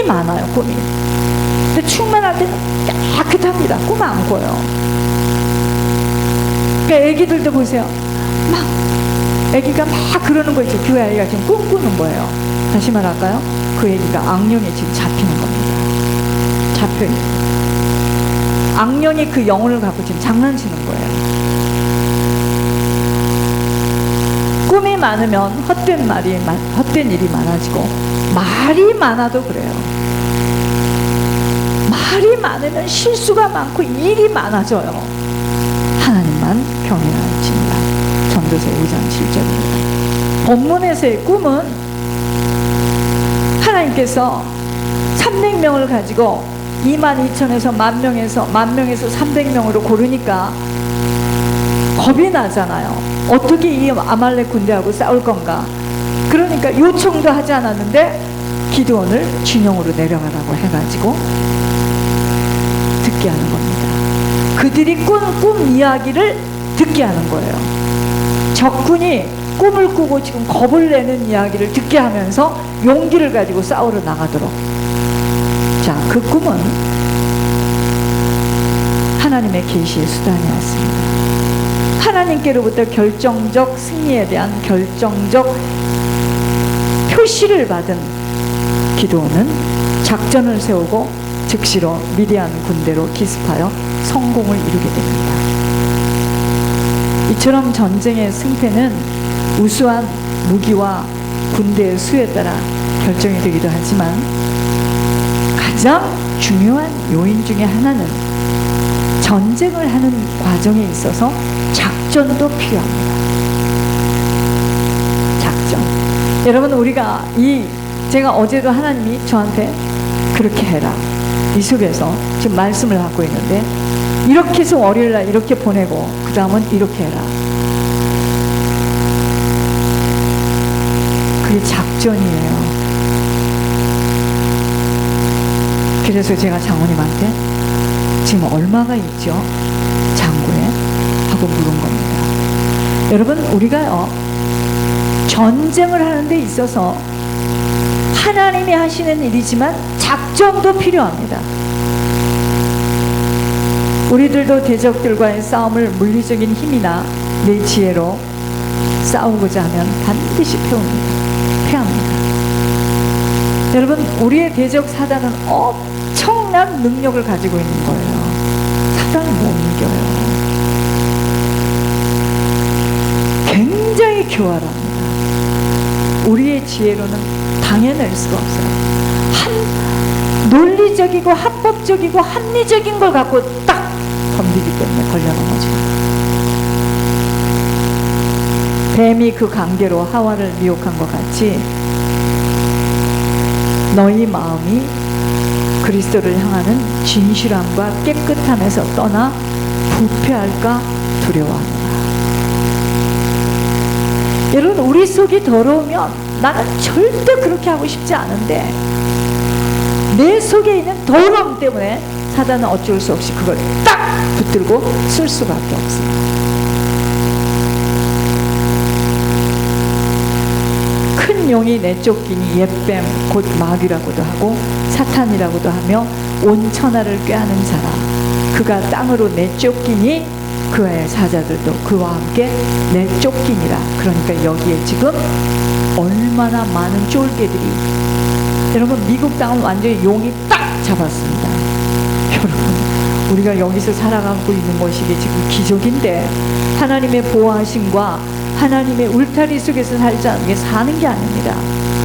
많아요, 꿈이. 근데 충만할 때는 깨끗합니다. 꿈 안 꿔요. 그러니까 애기들도 보세요. 막 애기가 막 그러는 거 있죠. 그 아이가 지금 꿈꾸는 거예요. 다시 말할까요? 그 애기가 악령에 지금 잡히는 겁니다. 잡혀요. 악령이 그 영혼을 갖고 지금 장난치는 거예요. 꿈이 많으면 헛된 일이 많아지고, 말이 많아도 그래요. 말이 많으면 실수가 많고 일이 많아져요. 하나님만 평행하시니라. 전도서 5장 7절입니다. 본문에서의 꿈은 하나님께서 300명을 가지고 22,000에서 10,000에서 300명으로 고르니까 겁이 나잖아요. 어떻게 이 아말렉 군대하고 싸울 건가. 그러니까 요청도 하지 않았는데 기드온을 진영으로 내려가라고 해가지고 듣게 하는 겁니다. 그들이 꿈 이야기를 듣게 하는 거예요. 적군이 꿈을 꾸고 지금 겁을 내는 이야기를 듣게 하면서 용기를 가지고 싸우러 나가도록. 자, 그 꿈은 하나님의 계시의 수단이었습니다. 하나님께로부터 결정적 승리에 대한 결정적 표시를 받은 기드온은 작전을 세우고 즉시로 미디안 군대로 기습하여 성공을 이루게 됩니다. 이처럼 전쟁의 승패는 우수한 무기와 군대의 수에 따라 결정이 되기도 하지만 가장 중요한 요인 중에 하나는 전쟁을 하는 과정에 있어서 작전도 필요합니다. 작전. 여러분, 우리가 제가 어제도 하나님이 저한테 그렇게 해라, 이 속에서 지금 말씀을 갖고 있는데, 이렇게 해서 월요일날 이렇게 보내고 그 다음은 이렇게 해라. 그게 작전이에요. 그래서 제가 장모님한테 지금 얼마가 있죠? 장고에? 하고 물은 겁니다. 여러분, 우리가요, 전쟁을 하는 데 있어서 하나님이 하시는 일이지만 작전도 필요합니다. 우리들도 대적들과의 싸움을 물리적인 힘이나 내 지혜로 싸우고자 하면 반드시 패합니다. 여러분, 우리의 대적 사단은 엄청난 능력을 가지고 있는 거예요. 사단은 못 이겨요. 굉장히 교활합니다. 우리의 지혜로는 당해낼 수가 없어요. 논리적이고 합법적이고 합리적인 걸 갖고 딱 덤비기 때문에 걸려 넘어집니다. 뱀이 그 관계로 하와를 미혹한 것 같이 너희 마음이 그리스도를 향하는 진실함과 깨끗함에서 떠나 부패할까 두려워합니다. 여러분, 우리 속이 더러우면 나는 절대 그렇게 하고 싶지 않은데 내 속에 있는 더러움 때문에 사단은 어쩔 수 없이 그걸 딱 붙들고 쓸 수밖에 없어요. 큰 용이 내쫓기니 옛뱀 곧 마귀라고도 하고 사탄이라고도 하며 온 천하를 꾀하는 자라. 그가 땅으로 내쫓기니 그의 사자들도 그와 함께 내쫓기니라. 그러니까 여기에 지금 얼마나 많은 쫄개들이, 여러분, 미국 땅은 완전히 용이 딱 잡았습니다. 여러분, 우리가 여기서 살아가고 있는 것이 지금 기적인데, 하나님의 보호하심과 하나님의 울타리 속에서 살지 않는 게 사는 게 아닙니다.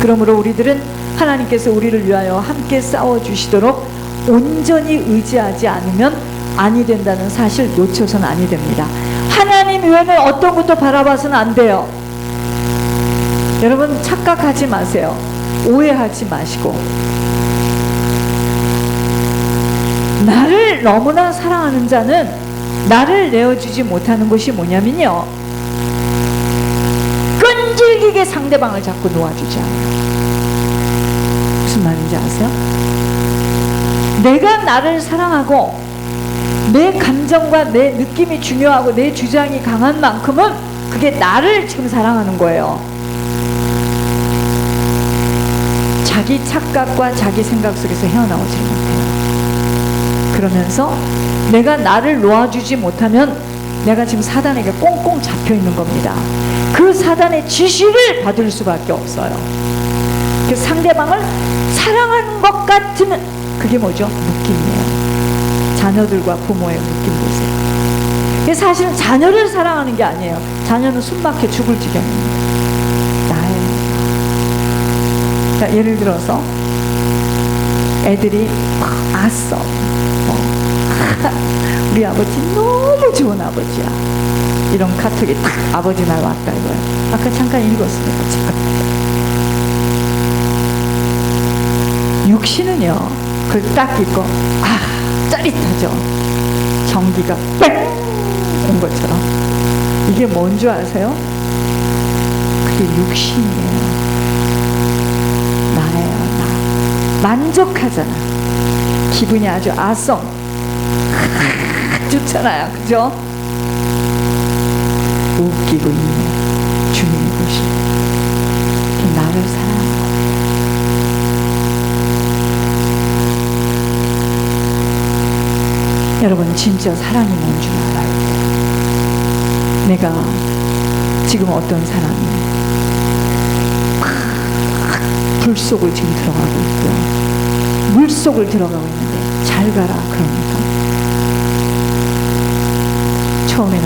그러므로 우리들은 하나님께서 우리를 위하여 함께 싸워주시도록 온전히 의지하지 않으면 아니 된다는 사실 놓쳐서는 아니 됩니다. 하나님 외에는 어떤 것도 바라봐서는 안 돼요. 여러분, 착각하지 마세요. 오해하지 마시고, 나를 너무나 사랑하는 자는 나를 내어주지 못하는 것이 뭐냐면요, 끈질기게 상대방을 자꾸 놓아주지 않아요. 무슨 말인지 아세요? 내가 나를 사랑하고 내 감정과 내 느낌이 중요하고 내 주장이 강한 만큼은 그게 나를 지금 사랑하는 거예요. 자기 착각과 자기 생각 속에서 헤어나오지 못해요. 그러면서 내가 나를 놓아주지 못하면 내가 지금 사단에게 꽁꽁 잡혀 있는 겁니다. 그 사단의 지시를 받을 수밖에 없어요. 그 상대방을 사랑하는 것 같으면 그게 뭐죠? 묶임이에요. 자녀들과 부모의 묶임 보세요. 사실은 자녀를 사랑하는 게 아니에요. 자녀는 숨막혀 죽을 지경입니다. 나예요. 자, 예를 들어서 애들이 아싸 우리 아버지 너무 좋은 아버지야, 이런 카톡이 딱 아버지 말 왔다 이거예요. 아까 잠깐 읽었습니다. 육신은요 그걸 딱 읽고 짜릿하죠. 전기가 뺑 온 것처럼. 이게 뭔 줄 아세요? 그게 육신이에요. 나예요. 나 만족하잖아. 기분이 아주 아성 좋잖아요. 그죠? 웃기고 있네. 주님의 것이 나를 사랑하는 거예요. 여러분 진짜 사랑이 뭔 줄 알아요? 내가 지금 어떤 사람이 불 속을 지금 들어가고 있고요. 물 속을 들어가고 있는데 잘 가라 그럽니다. 처음에는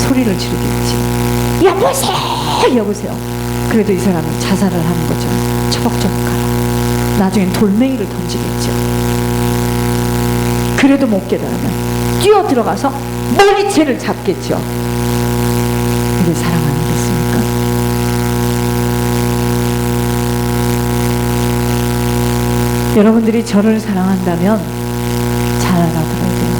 소리를 지르겠지. 여보세요! 여보세요! 그래도 이 사람은 자살을 하는 거죠. 처벅처벅하라. 나중엔 돌멩이를 던지겠죠. 그래도 못 깨달으면 뛰어 들어가서 머리채를 잡겠죠. 이게 사랑 아니겠습니까? 여러분들이 저를 사랑한다면 잘 알아들어야 돼요.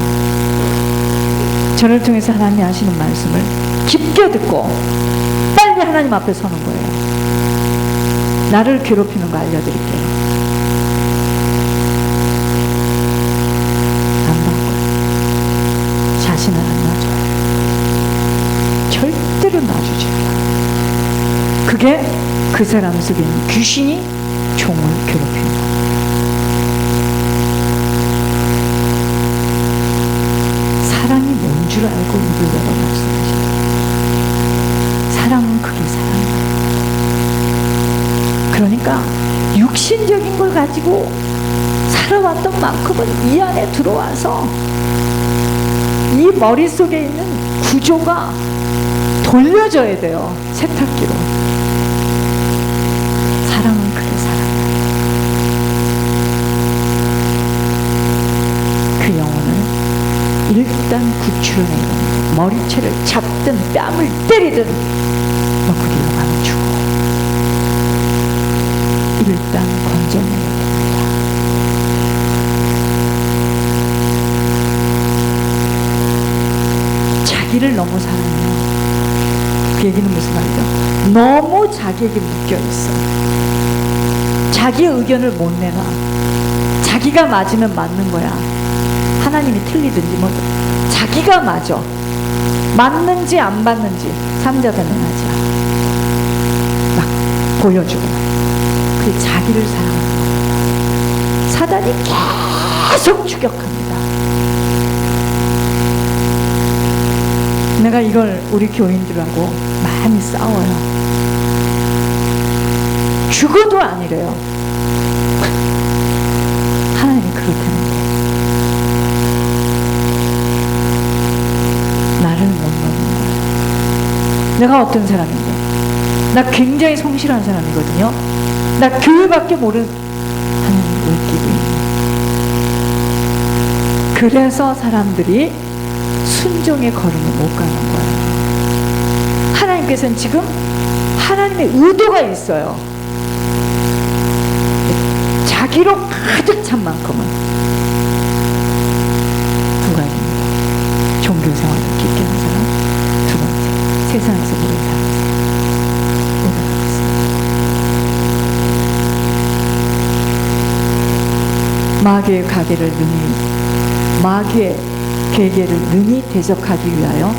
저를 통해서 하나님이 하시는 말씀을 깊게 듣고 빨리 하나님 앞에 서는 거예요. 나를 괴롭히는 거 알려드릴게요. 안 바꿔요. 자신을 안 놔줘요. 절대로 놔주지 않아요. 그게 그 사람 속에 있는 귀신이 종을 괴롭히는 거예요. 사랑이 뭔 줄 알고 입을 열어 말씀하십니다. 사랑은 그게 사랑이에요. 그러니까 육신적인 걸 가지고 살아왔던 만큼은 이 안에 들어와서 이 머릿속에 있는 구조가 돌려져야 돼요. 세탁기로. 사랑은 그게 사랑이에요. 그 영혼을 일단 구출해내는 거예요. 머리채를 잡든 뺨을 때리든 너 그 길로 가면 죽어. 일단 건져내야 됩니다. 자기를 너무 사랑해요. 그 얘기는 무슨 말이죠? 너무 자기에게 묶여있어. 자기의 의견을 못 내놔. 자기가 맞으면 맞는 거야. 하나님이 틀리든지 뭐 자기가 맞아. 맞는지 안 맞는지 삼자대면 하지. 막 보여주고. 그게 자기를 사랑하는 거야. 사단이 계속 추격합니다. 내가 이걸 우리 교인들하고 많이 싸워요. 죽어도 아니래요. 하나님이 그렇다는데 나를 못 넣는 거예요. 내가 어떤 사람인데, 나 굉장히 성실한 사람이거든요. 나 교회밖에 모르는 하나님 웃기고 있는. 그래서 사람들이 순종의 걸음을 못 가는 거예요. 하나님께서는 지금 하나님의 의도가 있어요. 자기로 가득 찬 만큼은 두 가지입니다. 종교생활을 깊게 하는 사람, 두 번째 세상에서 오래 사는 사람. 마귀의 가계를 능히, 마귀의 계계를 능히 대적하기 위하여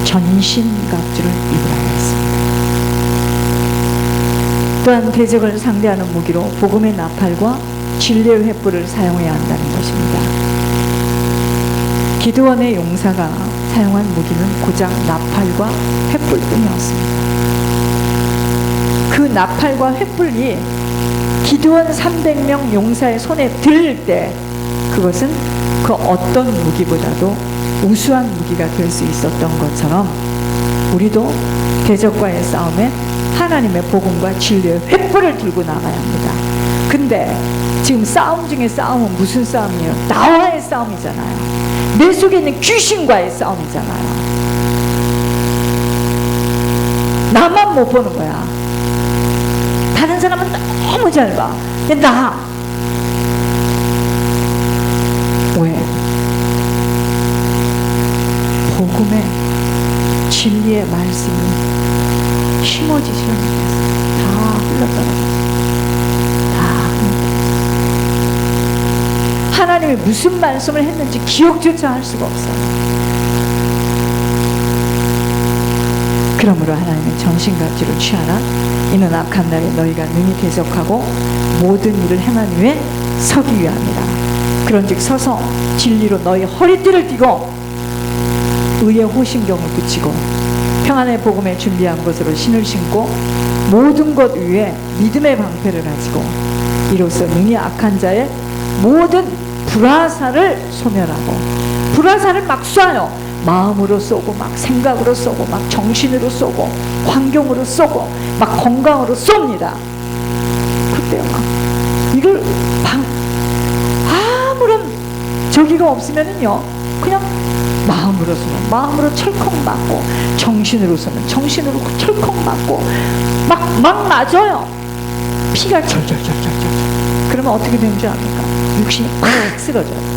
전신갑주를 입으라 했습니다. 또한 대적을 상대하는 무기로 복음의 나팔과 진리의 횃불을 사용해야 한다는 것입니다. 기드원의 용사가 사용한 무기는 고작 나팔과 횃불뿐이었습니다. 그 나팔과 횃불이 기드원 300명 용사의 손에 들릴 때 그것은 그 어떤 무기보다도 우수한 무기가 될 수 있었던 것처럼 우리도 대적과의 싸움에 하나님의 복음과 진리의 횃불을 들고 나가야 합니다. 근데 지금 싸움 중에 싸움은 무슨 싸움이에요? 나와의 싸움이잖아요. 내 속에 있는 귀신과의 싸움이잖아요. 나만 못 보는 거야. 다른 사람은 너무 잘 봐. 근데 나 왜? 복음의 진리의 말씀이 심어지지 않았어요. 다 흘러떨어졌어요. 하나님이 무슨 말씀을 했는지 기억조차 할 수가 없어요. 그러므로 하나님은 전신갑주를 취하라. 이는 악한 날에 너희가 능히 대적하고 모든 일을 행한 후에 서기 위함이라. 그런즉 서서 진리로 너희 허리띠를 띠고 의의 호심경을 붙이고 평안의 복음에 준비한 것으로 신을 신고 모든 것 위에 믿음의 방패를 가지고 이로써 능히 악한 자의 모든 불화살을 소멸하고, 불화살을 막 쏴요. 마음으로 쏘고 막 생각으로 쏘고 막 정신으로 쏘고 환경으로 쏘고 막 건강으로 쏩니다. 그때요 막 이걸 아무런 저기가 없으면은요 그냥 마음으로 쏘면 마음으로 철컥 맞고 정신으로 쏘면 정신으로 철컥 맞고 막 맞아요. 피가 절절절절절. 그러면 어떻게 되는 줄 압니까? 육신이 팍 쓰러져요.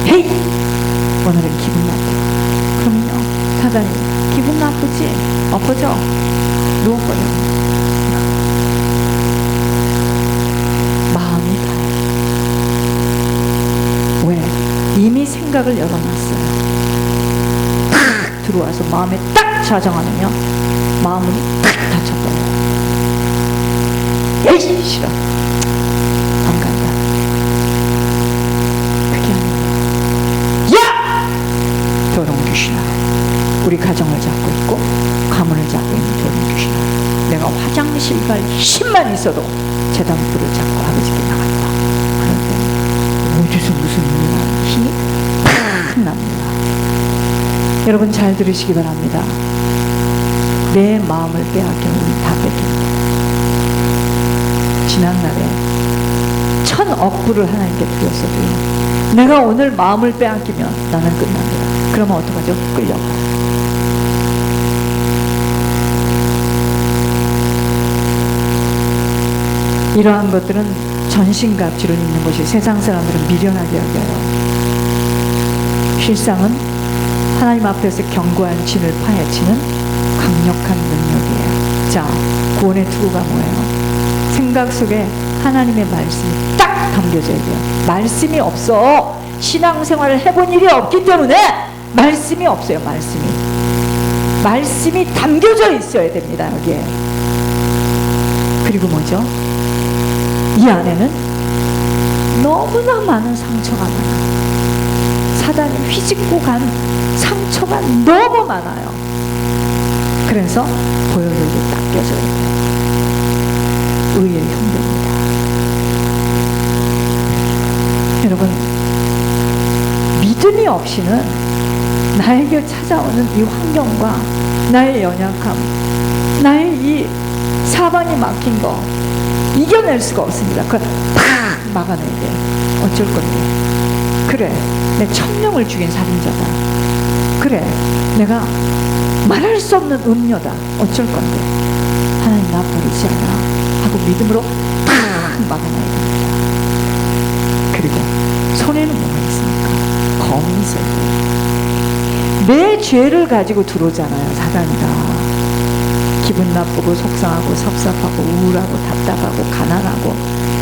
헤이! 오늘은 기분 나쁘다. 그러면요 사단이 기분 나쁘지? 엎어져. 누워버려. 마음이 가요. 왜? 이미 생각을 열어놨어요. 탁 들어와서 마음에 딱 좌정하면요 마음은 탁 닫혀버려요. 에이 싫어 안 간다. 그게 아니라 야! 더러운 귀신아, 우리 가정을 잡고 있고 가문을 잡고 있는 더러운 귀신아, 내가 화장실 갈 힘만 있어도 재단불을 잡고 아버지께 나간다. 그런데 어디서 무슨 힘이 팍 납니다. 여러분 잘 들으시기 바랍니다. 내 마음을 빼앗기면 우리 다 뺏깁니다. 지난날에 1000억 불을 하나님께 드렸어도요 내가 오늘 마음을 빼앗기면 나는 끝납니다. 그러면 어떡하죠? 끌려가요. 이러한 것들은 전신갑주를 입는 것이 세상 사람들은 미련하게 여겨요. 실상은 하나님 앞에서 견고한 진을 파헤치는 강력한 능력이에요. 자, 구원의 투구가 뭐예요? 생각 속에 하나님의 말씀이 딱 담겨져야 돼요. 말씀이 없어. 신앙생활을 해본 일이 없기 때문에 말씀이 없어요. 말씀이 담겨져 있어야 됩니다. 여기에. 그리고 뭐죠? 이 안에는 너무나 많은 상처가 많아요. 사단이 휘짓고 간 상처가 너무 많아요. 그래서 보혈로 딱 껴져야 돼요. 의의 형제입니다. 여러분, 믿음이 없이는 나에게 찾아오는 이 환경과 나의 연약함, 나의 이 사방이 막힌 거 이겨낼 수가 없습니다. 그걸 팍 막아내야 돼. 어쩔 건데. 그래, 내 천명을 죽인 살인자다. 그래, 내가 말할 수 없는 음녀다. 어쩔 건데. 하나님 나 버리지 않아. 하고 믿음으로 팍 막아놔야 됩니다. 그리고 손에는 뭐가 있습니까? 검이 있어야 돼요. 내 죄를 가지고 들어오잖아요. 사단이가. 기분 나쁘고 속상하고 섭섭하고 우울하고 답답하고 가난하고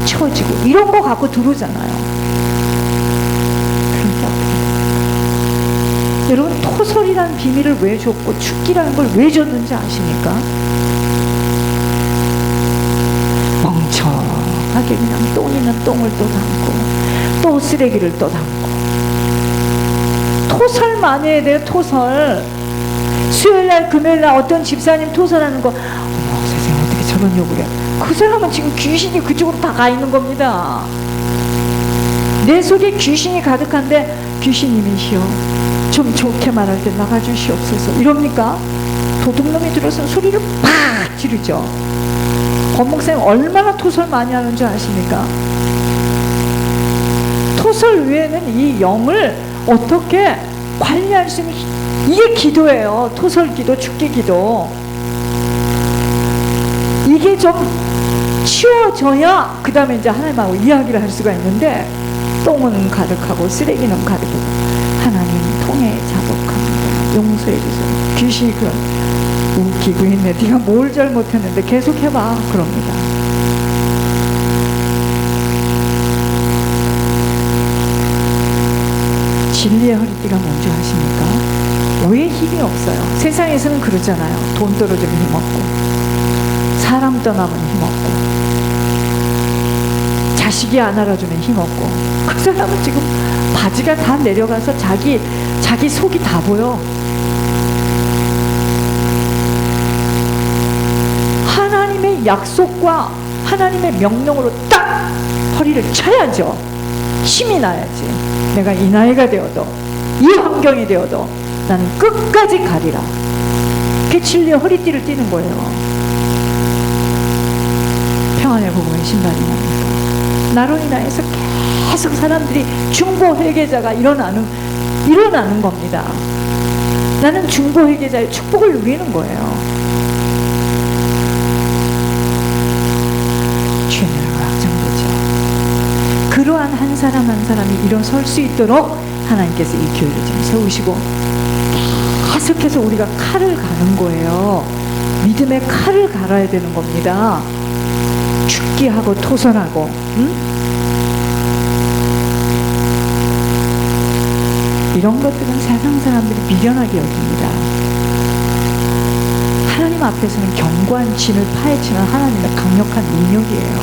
처지고 이런 거 갖고 들어오잖아요. 그런데 어떻게 여러분, 토설이란 비밀을 왜 줬고 축기라는 걸 왜 줬는지 아십니까? 멍청하게 그냥 똥 있는 똥을 또 담고 또 쓰레기를 또 담고. 토설 많이 해야 돼요. 토설. 수요일날 금요일날 어떤 집사님 토설하는 거, 어머 세상에 어떻게 저런 욕을 해. 그 사람은 지금 귀신이 그쪽으로 다 가 있는 겁니다. 내 속에 귀신이 가득한데 귀신님이시여 좀 좋게 말할 때 나가주시옵소서 이럽니까? 도둑놈이 들어서 소리를 팍 지르죠. 권목사님 얼마나 토설 많이 하는 줄 아십니까? 토설 외에는 이 영을 어떻게 관리할 수 있는, 이게 기도예요. 토설 기도, 축기 기도. 이게 좀 치워져야 그 다음에 이제 하나님하고 이야기를 할 수가 있는데, 똥은 가득하고 쓰레기는 가득하고 하나님 통에 자복합니다. 용서해 주세요. 귀신이 그런 웃기고 있네. 네가 뭘 잘못했는데 계속 해봐. 그럽니다. 진리의 허리띠가 뭔지 아십니까? 왜 힘이 없어요? 세상에서는 그러잖아요. 돈 떨어지면 힘없고, 사람 떠나면 힘없고, 자식이 안 알아주면 힘없고. 그 사람은 지금 바지가 다 내려가서 자기 속이 다 보여. 하나님의 약속과 하나님의 명령으로 딱 허리를 쳐야죠. 힘이 나야지. 내가 이 나이가 되어도 이 환경이 되어도 나는 끝까지 가리라. 그게 진리의 허리띠를 띠는 거예요. 평안의 복음의 신발이 납니까? 나로 인하여서 계속 사람들이 중보 회개자가 일어나는 겁니다. 나는 중보 회개자의 축복을 누리는 거예요. 주의 나라가 확장되죠. 그러한 한 사람 한 사람이 일어설 수 있도록 하나님께서 이 교회를 좀 세우시고, 계속해서 우리가 칼을 가는 거예요. 믿음의 칼을 갈아야 되는 겁니다. 축기하고 토설하고, 이런 것들은 세상 사람들이 미련하게 여깁니다. 하나님 앞에서는 견고한 진을 파헤치는 하나님의 강력한 능력이에요.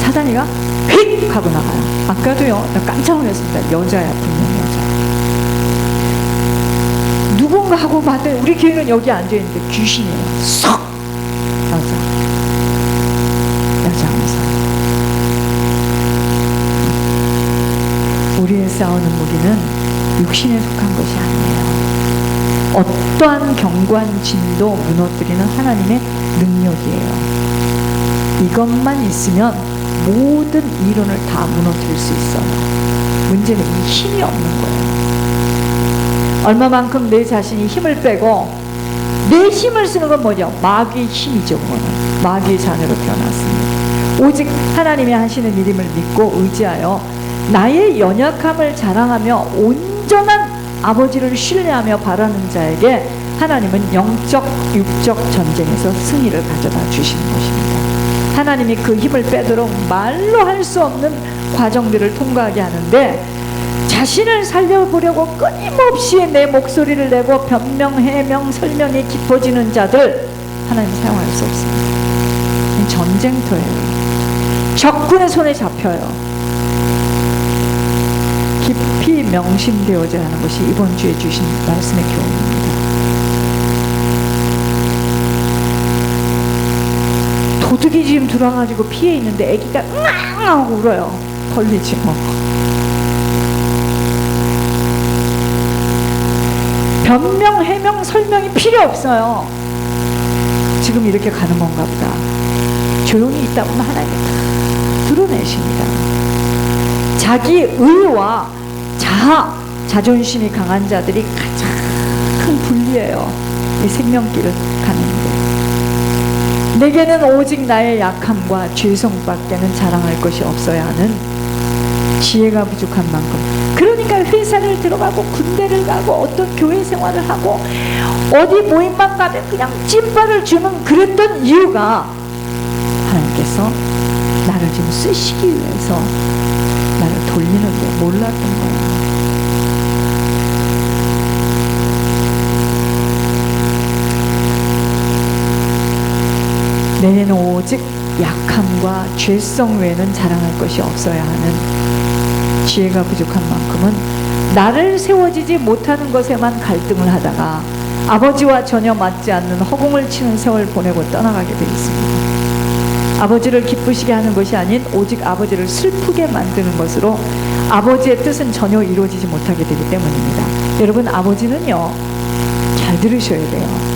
사단이가 휙 하고 나가요. 아까도요, 나 깜짝 놀랐습니다. 여자야, 분명히 여자. 누군가 하고 봤더니 우리 교회는 여기 앉아있는데 귀신이에요. 쏙! 여자 하면서. 우리의 싸우는 무기는 육신에 속한 것이 아니에요. 어떠한 견고한 진도 무너뜨리는 하나님의 능력이에요. 이것만 있으면 모든 이론을 다 무너뜨릴 수 있어요. 문제는 이 힘이 없는 거예요. 얼마만큼 내 자신이 힘을 빼고, 내 힘을 쓰는 건 뭐죠? 마귀의 힘이죠. 그거는 마귀의 자녀로 태어났습니다. 오직 하나님이 하시는 일임을 믿고 의지하여 나의 연약함을 자랑하며 온전한 아버지를 신뢰하며 바라는 자에게 하나님은 영적 육적 전쟁에서 승리를 가져다 주시는 것입니다. 하나님이 그 힘을 빼도록 말로 할 수 없는 과정들을 통과하게 하는데, 자신을 살려보려고 끊임없이 내 목소리를 내고 변명, 해명, 설명이 깊어지는 자들 하나님 사용할 수 없습니다. 이 전쟁터예요. 적군의 손에 잡혀요. 깊이 명심되어져야 하는 것이 이번 주에 주신 말씀의 교훈입니다. 도둑이 지금 들어와가지고 피해 있는데 애기가 으앙 하고 울어요. 벌리지 뭐. 변명, 해명, 설명이 필요 없어요. 지금 이렇게 가는 건가 보다. 조용히 있다 보면 하나님이 다 드러내십니다. 자기 의와 자아, 자존심이 강한 자들이 가장 큰 분리예요. 이 생명길을 가는데. 내게는 오직 나의 약함과 죄성밖에는 자랑할 것이 없어야 하는 지혜가 부족한 만큼. 그러니까 회사를 들어가고 군대를 가고 어떤 교회 생활을 하고 어디 모임만 가면 그냥 찐빠를 주는 그랬던 이유가, 하나님께서 나를 지금 쓰시기 위해서 나를 돌리는데 몰랐던 거예요. 내는 오직 약함과 죄성 외에는 자랑할 것이 없어야 하는 지혜가 부족한 만큼은 나를 세워지지 못하는 것에만 갈등을 하다가 아버지와 전혀 맞지 않는 허공을 치는 세월 보내고 떠나가게 되어 있습니다. 아버지를 기쁘시게 하는 것이 아닌 오직 아버지를 슬프게 만드는 것으로 아버지의 뜻은 전혀 이루어지지 못하게 되기 때문입니다. 여러분, 아버지는요, 잘 들으셔야 돼요.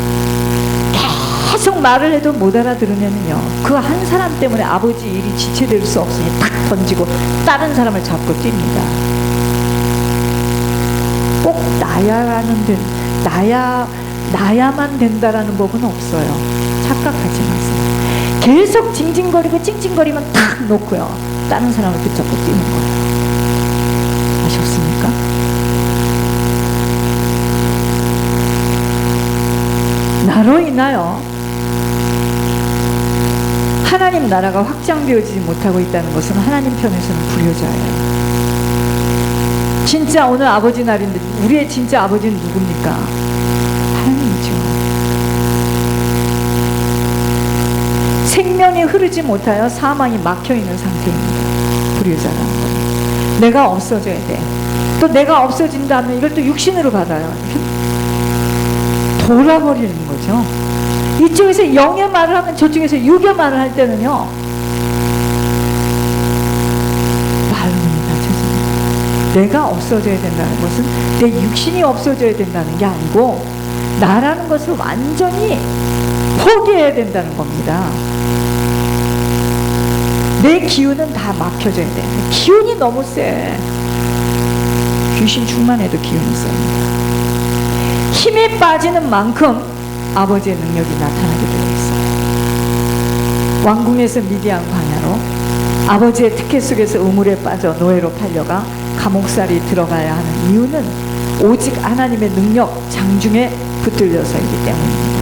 계속 말을 해도 못 알아들으면요, 그 한 사람 때문에 아버지 일이 지체될 수 없으니 탁 던지고 다른 사람을 잡고 뜁니다. 꼭 나야만 된다라는 법은 없어요. 착각하지 마세요. 계속 징징거리고 찡찡거리면 탁 놓고요, 다른 사람을 붙잡고 뛰는 거예요. 아셨습니까? 나로 인하여 하나님 나라가 확장되어지지 못하고 있다는 것은 하나님 편에서는 불효자예요. 진짜 오늘 아버지 날인데 우리의 진짜 아버지는 누굽니까? 하나님이죠. 생명이 흐르지 못하여 사망이 막혀있는 상태입니다. 불효자라는 건 내가 없어져야 돼. 또 내가 없어진다면 이걸 또 육신으로 받아요. 돌아버리는 거죠. 이쪽에서 영의 말을 하면 저쪽에서 육의 말을 할 때는요, 말문이 닫혀집니다. 내가 없어져야 된다는 것은 내 육신이 없어져야 된다는 게 아니고 나라는 것을 완전히 포기해야 된다는 겁니다. 내 기운은 다 막혀져야 돼. 기운이 너무 세. 귀신 충만해도 기운이 셉니다. 힘이 빠지는 만큼 아버지의 능력이 나타나게 되어 있어요. 왕궁에서 미디안 광야로 아버지의 특혜 속에서 우물에 빠져 노예로 팔려가 감옥살이 들어가야 하는 이유는 오직 하나님의 능력 장중에 붙들려서이기 때문입니다.